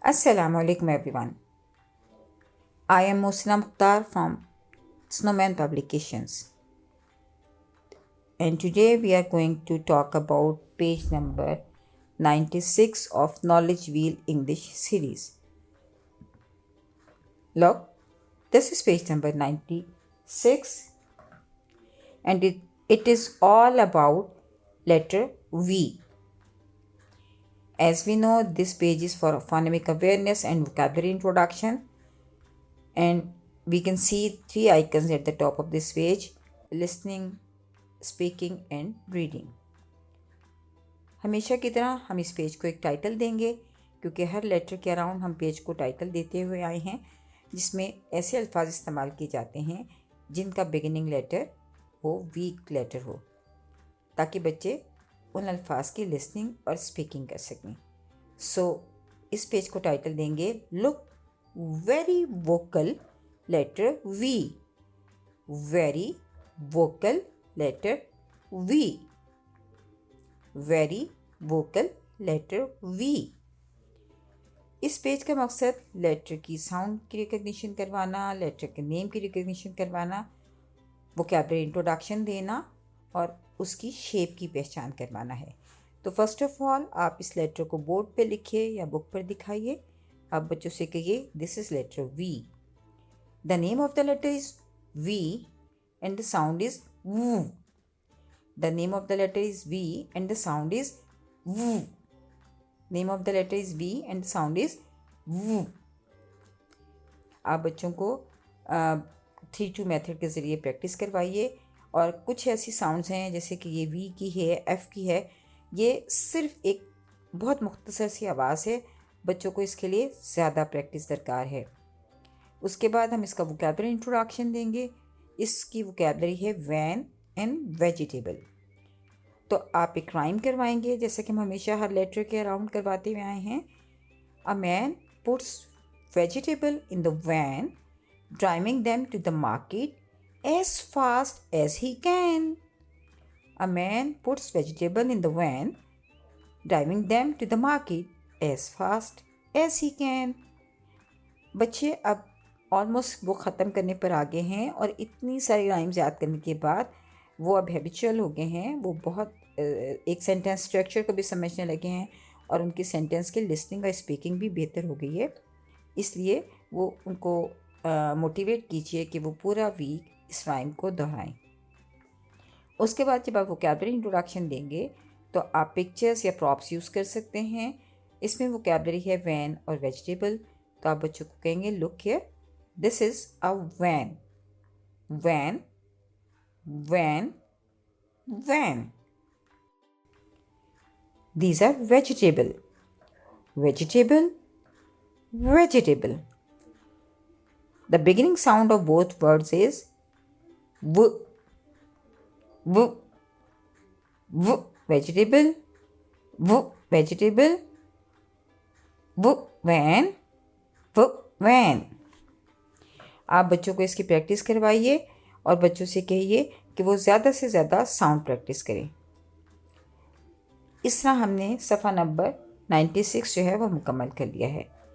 Assalamu alaikum everyone. I am Musna Mukhtar from Snowman Publications, and today we are going to talk about page number 96 of Knowledge Wheel English series. Look, this is page number 96 and it is all about letter V. As we know, this page is for phonemic awareness and vocabulary introduction, and we can see three icons at the top of this page: listening, speaking and reading. हमेशा की तरह हम इस page को एक title देंगे, क्योंकि हर letter के अराउंड हम पेज को टाइटल देते हुए आए हैं, जिसमें ऐसे अल्फाज इस्तेमाल किए जाते हैं जिनका बिगिनिंग लेटर वो वीक लेटर हो, ताकि बच्चे उन अल्फाज की लिसनिंग और स्पीकिंग कर सकें. इस पेज को टाइटल देंगे look very vocal letter V. Very vocal letter V. Very vocal letter V. इस पेज का मकसद लेटर की साउंड की रिकग्निशन करवाना, लेटर के नेम की रिकग्निशन करवाना, वोकैबुलरी इंट्रोडक्शन देना और उसकी शेप की पहचान करवाना है. तो फर्स्ट ऑफ ऑल आप इस लेटर को बोर्ड पे लिखिए या बुक पर दिखाइए. आप बच्चों से कहिए this is letter V. The name of the letter is V and the sound is vuh. The name of the letter is V and the sound is vuh. Name of the letter is V and the sound is vuh. आप बच्चों को 3-2 method के ज़रिए practice करवाइए. और कुछ ऐसी sounds हैं जैसे कि ये वी की है, एफ़ की है, ये सिर्फ एक बहुत मुख्तसर सी आवाज़ है. बच्चों को इसके लिए ज़्यादा प्रैक्टिस दरकार है. उसके बाद हम इसका वोकैबुलरी इंट्रोडक्शन देंगे. इसकी वोकैबुलरी है वैन एंड वेजिटेबल. तो आप एक राइम करवाएंगे, जैसे कि हम हमेशा हर लेटर के अराउंड करवाते हुए आए हैं. A man puts vegetable in the van driving them to the market as fast as he can. A man puts vegetable in the van, driving them to the market as fast as he can. बच्चे अब almost वो ख़त्म करने पर आ गए हैं और इतनी सारी राइम्स याद करने के बाद वो अब हैबिचुअल हो गए हैं. वो बहुत एक सेंटेंस स्ट्रक्चर को भी समझने लगे हैं और उनकी सेंटेंस की लिसनिंग और स्पीकिंग भी बेहतर हो गई है. इसलिए वो उनको मोटिवेट कीजिए कि वो पूरा वीक इस राइम को दोहराएं. उसके बाद जब आप वोकैबुलरी इंट्रोडक्शन देंगे तो आप पिक्चर्स या प्रॉप्स यूज़ कर सकते हैं. इसमें वोकैबुलरी है वैन और वेजिटेबल. तो आप बच्चों को कहेंगे look here, this is a van. Van, van, van. These are vegetable. Vegetable, vegetable. The beginning sound of both words is v. V. V. Vegetable. V. Vegetable. V. Van. V. Van. आप बच्चों को इसकी practice करवाइए और बच्चों से कहिए कि वो ज़्यादा से ज़्यादा साउंड प्रैक्टिस करें. इस तरह हमने सफ़ा नंबर 96 जो है वो मुकम्मल कर लिया है.